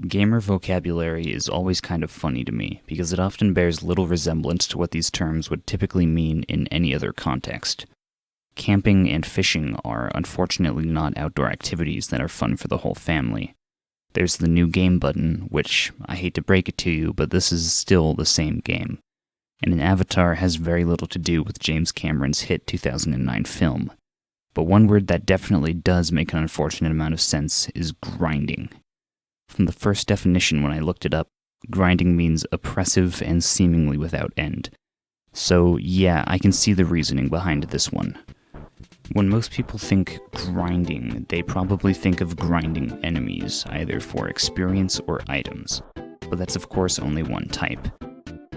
Gamer vocabulary is always kind of funny to me, because it often bears little resemblance to what these terms would typically mean in any other context. Camping and fishing are unfortunately not outdoor activities that are fun for the whole family. There's the new game button, which, I hate to break it to you, but this is still the same game. And an Avatar has very little to do with James Cameron's hit 2009 film. But one word that definitely does make an unfortunate amount of sense is grinding. From the first definition when I looked it up, grinding means oppressive and seemingly without end. So yeah, I can see the reasoning behind this one. When most people think grinding, they probably think of grinding enemies, either for experience or items. But that's of course only one type.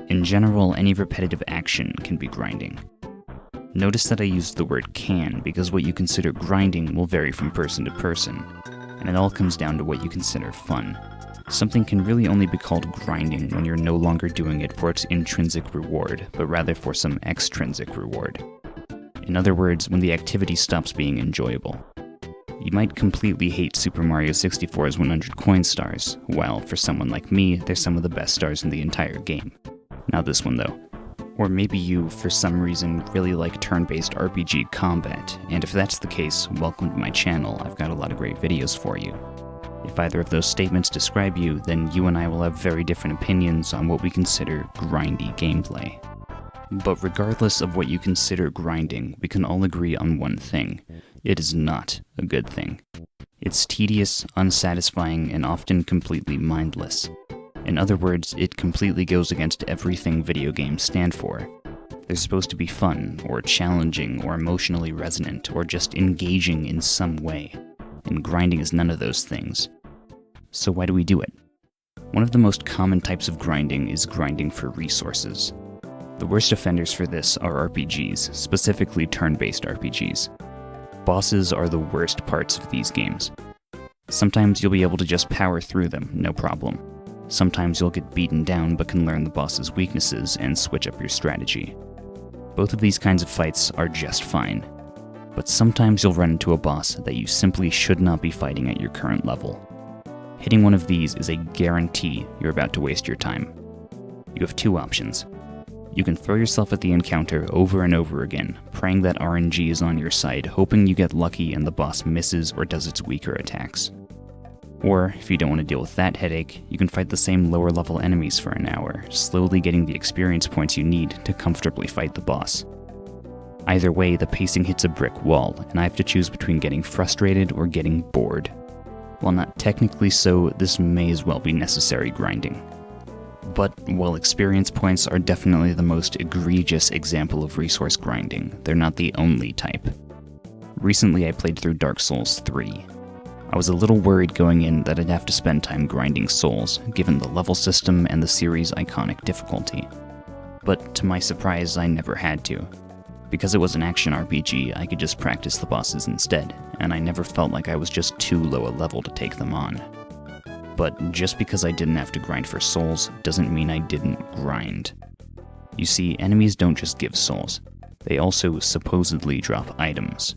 In general, any repetitive action can be grinding. Notice that I used the word can because what you consider grinding will vary from person to person, and it all comes down to what you consider fun. Something can really only be called grinding when you're no longer doing it for its intrinsic reward, but rather for some extrinsic reward. In other words, when the activity stops being enjoyable. You might completely hate Super Mario 64's 100 coin stars, while for someone like me, they're some of the best stars in the entire game. Not this one though. Or maybe you, for some reason, really like turn-based RPG combat, and if that's the case, welcome to my channel, I've got a lot of great videos for you. If either of those statements describe you, then you and I will have very different opinions on what we consider grindy gameplay. But regardless of what you consider grinding, we can all agree on one thing. It is not a good thing. It's tedious, unsatisfying, and often completely mindless. In other words, it completely goes against everything video games stand for. They're supposed to be fun, or challenging, or emotionally resonant, or just engaging in some way. And grinding is none of those things. So why do we do it? One of the most common types of grinding is grinding for resources. The worst offenders for this are RPGs, specifically turn-based RPGs. Bosses are the worst parts of these games. Sometimes you'll be able to just power through them, no problem. Sometimes you'll get beaten down but can learn the boss's weaknesses and switch up your strategy. Both of these kinds of fights are just fine. But sometimes you'll run into a boss that you simply should not be fighting at your current level. Hitting one of these is a guarantee you're about to waste your time. You have two options. You can throw yourself at the encounter over and over again, praying that RNG is on your side, hoping you get lucky and the boss misses or does its weaker attacks. Or, if you don't want to deal with that headache, you can fight the same lower level enemies for an hour, slowly getting the experience points you need to comfortably fight the boss. Either way, the pacing hits a brick wall, and I have to choose between getting frustrated or getting bored. While not technically so, this may as well be necessary grinding. But while experience points are definitely the most egregious example of resource grinding, they're not the only type. Recently I played through Dark Souls 3. I was a little worried going in that I'd have to spend time grinding souls, given the level system and the series' iconic difficulty. But to my surprise, I never had to. Because it was an action RPG, I could just practice the bosses instead, and I never felt like I was just too low a level to take them on. But just because I didn't have to grind for souls doesn't mean I didn't grind. You see, enemies don't just give souls, they also supposedly drop items.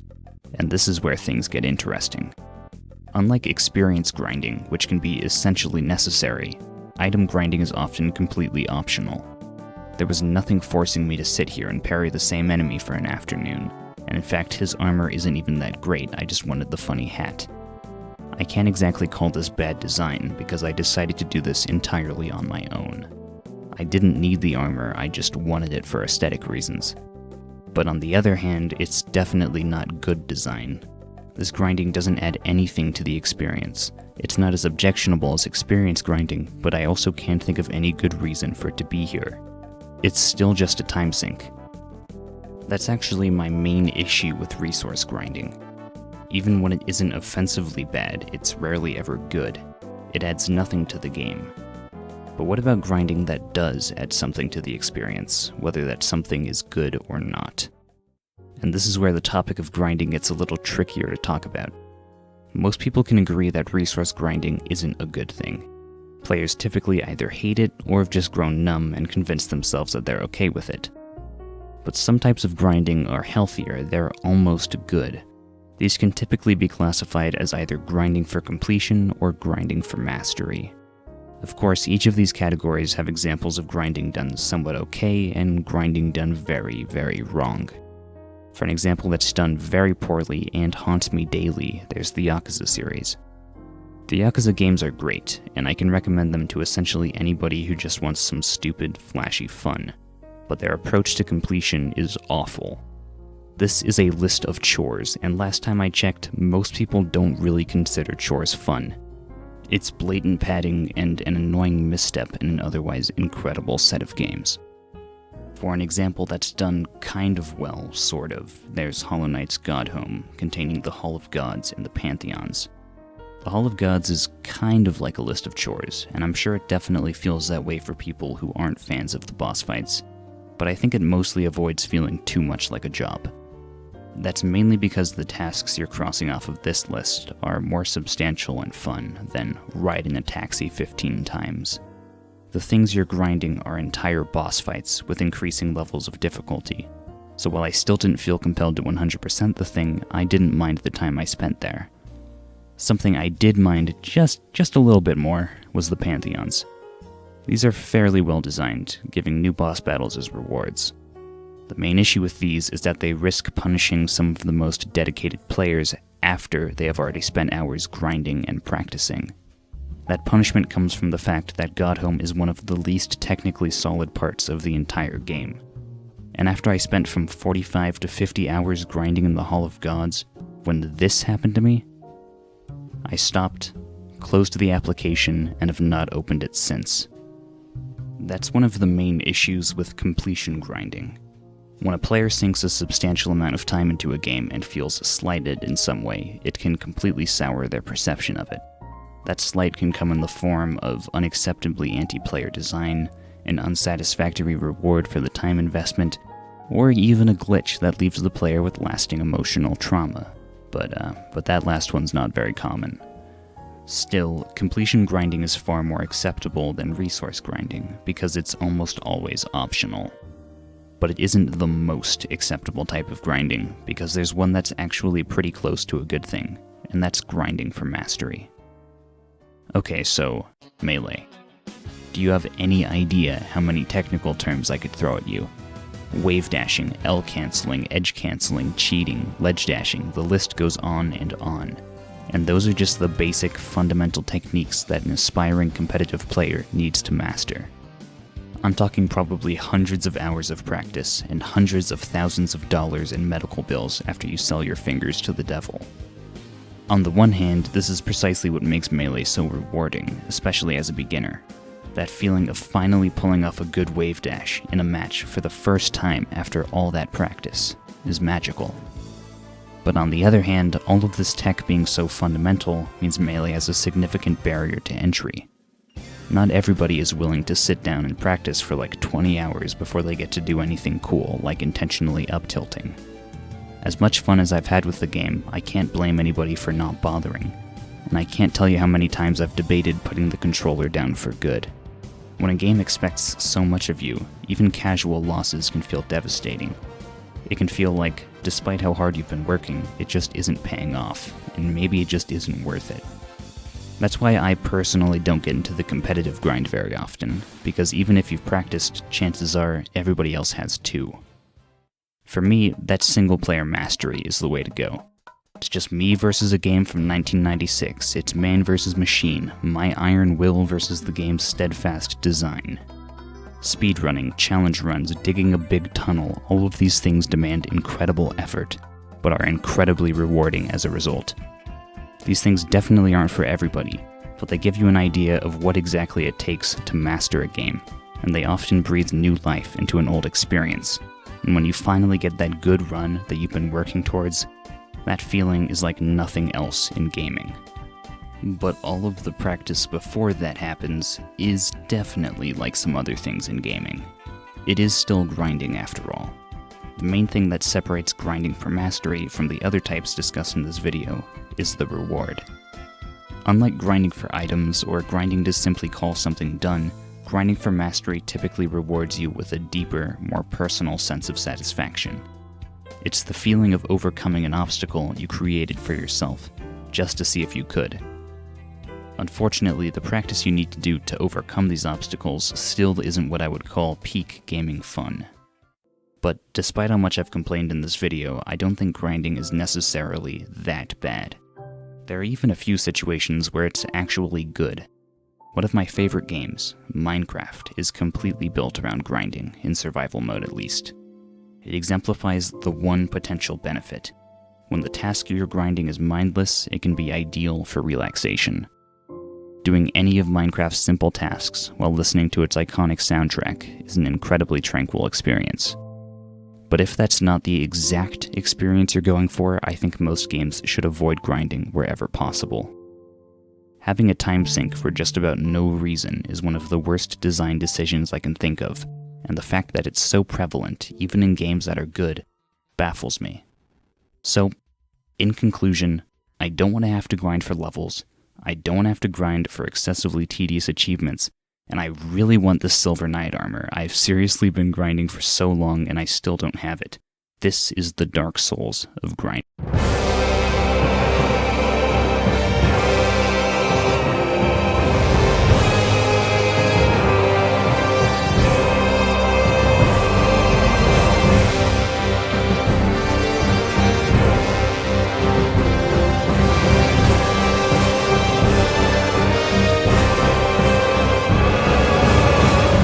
And this is where things get interesting. Unlike experience grinding, which can be essentially necessary, item grinding is often completely optional. There was nothing forcing me to sit here and parry the same enemy for an afternoon, and in fact his armor isn't even that great, I just wanted the funny hat. I can't exactly call this bad design, because I decided to do this entirely on my own. I didn't need the armor, I just wanted it for aesthetic reasons. But on the other hand, it's definitely not good design. This grinding doesn't add anything to the experience. It's not as objectionable as experience grinding, but I also can't think of any good reason for it to be here. It's still just a time sink. That's actually my main issue with resource grinding. Even when it isn't offensively bad, it's rarely ever good. It adds nothing to the game. But what about grinding that does add something to the experience, whether that something is good or not? And this is where the topic of grinding gets a little trickier to talk about. Most people can agree that resource grinding isn't a good thing. Players typically either hate it or have just grown numb and convinced themselves that they're okay with it. But some types of grinding are healthier, they're almost good. These can typically be classified as either grinding for completion or grinding for mastery. Of course, each of these categories have examples of grinding done somewhat okay and grinding done very, very wrong. For an example that's done very poorly and haunts me daily, there's the Yakuza series. The Yakuza games are great, and I can recommend them to essentially anybody who just wants some stupid, flashy fun, but their approach to completion is awful. This is a list of chores, and last time I checked, most people don't really consider chores fun. It's blatant padding and an annoying misstep in an otherwise incredible set of games. For an example that's done kind of well, sort of, there's Hollow Knight's God Home, containing the Hall of Gods and the Pantheons. The Hall of Gods is kind of like a list of chores, and I'm sure it definitely feels that way for people who aren't fans of the boss fights, but I think it mostly avoids feeling too much like a job. That's mainly because the tasks you're crossing off of this list are more substantial and fun than ride in a taxi 15 times. The things you're grinding are entire boss fights with increasing levels of difficulty, so while I still didn't feel compelled to 100% the thing, I didn't mind the time I spent there. Something I did mind just a little bit more was the Pantheons. These are fairly well designed, giving new boss battles as rewards. The main issue with these is that they risk punishing some of the most dedicated players after they have already spent hours grinding and practicing. That punishment comes from the fact that God Home is one of the least technically solid parts of the entire game. And after I spent from 45 to 50 hours grinding in the Hall of Gods, when this happened to me, I stopped, closed the application, and have not opened it since. That's one of the main issues with completion grinding. When a player sinks a substantial amount of time into a game and feels slighted in some way, it can completely sour their perception of it. That slight can come in the form of unacceptably anti-player design, an unsatisfactory reward for the time investment, or even a glitch that leaves the player with lasting emotional trauma. But that last one's not very common. Still, completion grinding is far more acceptable than resource grinding, because it's almost always optional. But it isn't the most acceptable type of grinding, because there's one that's actually pretty close to a good thing, and that's grinding for mastery. Okay, so, Melee. Do you have any idea how many technical terms I could throw at you? Wave dashing, L canceling, edge canceling, cheating, ledge dashing, the list goes on and on. And those are just the basic, fundamental techniques that an aspiring competitive player needs to master. I'm talking probably hundreds of hours of practice and hundreds of thousands of dollars in medical bills after you sell your fingers to the devil. On the one hand, this is precisely what makes Melee so rewarding, especially as a beginner. That feeling of finally pulling off a good wave dash in a match for the first time after all that practice is magical. But on the other hand, all of this tech being so fundamental means Melee has a significant barrier to entry. Not everybody is willing to sit down and practice for like 20 hours before they get to do anything cool, like intentionally up-tilting. As much fun as I've had with the game, I can't blame anybody for not bothering, and I can't tell you how many times I've debated putting the controller down for good. When a game expects so much of you, even casual losses can feel devastating. It can feel like, despite how hard you've been working, it just isn't paying off, and maybe it just isn't worth it. That's why I personally don't get into the competitive grind very often, because even if you've practiced, chances are everybody else has too. For me, that single-player mastery is the way to go. It's just me versus a game from 1996, it's man versus machine, my iron will versus the game's steadfast design. Speedrunning, challenge runs, digging a big tunnel, all of these things demand incredible effort, but are incredibly rewarding as a result. These things definitely aren't for everybody, but they give you an idea of what exactly it takes to master a game, and they often breathe new life into an old experience. And when you finally get that good run that you've been working towards, that feeling is like nothing else in gaming. But all of the practice before that happens is definitely like some other things in gaming. It is still grinding after all. The main thing that separates grinding for mastery from the other types discussed in this video is the reward. Unlike grinding for items or grinding to simply call something done, grinding for mastery typically rewards you with a deeper, more personal sense of satisfaction. It's the feeling of overcoming an obstacle you created for yourself, just to see if you could. Unfortunately, the practice you need to do to overcome these obstacles still isn't what I would call peak gaming fun. But despite how much I've complained in this video, I don't think grinding is necessarily that bad. There are even a few situations where it's actually good. One of my favorite games, Minecraft, is completely built around grinding, in survival mode at least. It exemplifies the one potential benefit. When the task you're grinding is mindless, it can be ideal for relaxation. Doing any of Minecraft's simple tasks while listening to its iconic soundtrack is an incredibly tranquil experience. But if that's not the exact experience you're going for, I think most games should avoid grinding wherever possible. Having a time sink for just about no reason is one of the worst design decisions I can think of, and the fact that it's so prevalent, even in games that are good, baffles me. So, in conclusion, I don't want to have to grind for levels, I don't want to have to grind for excessively tedious achievements, and I really want the Silver Knight armor. I've seriously been grinding for so long and I still don't have it. This is the Dark Souls of grinding.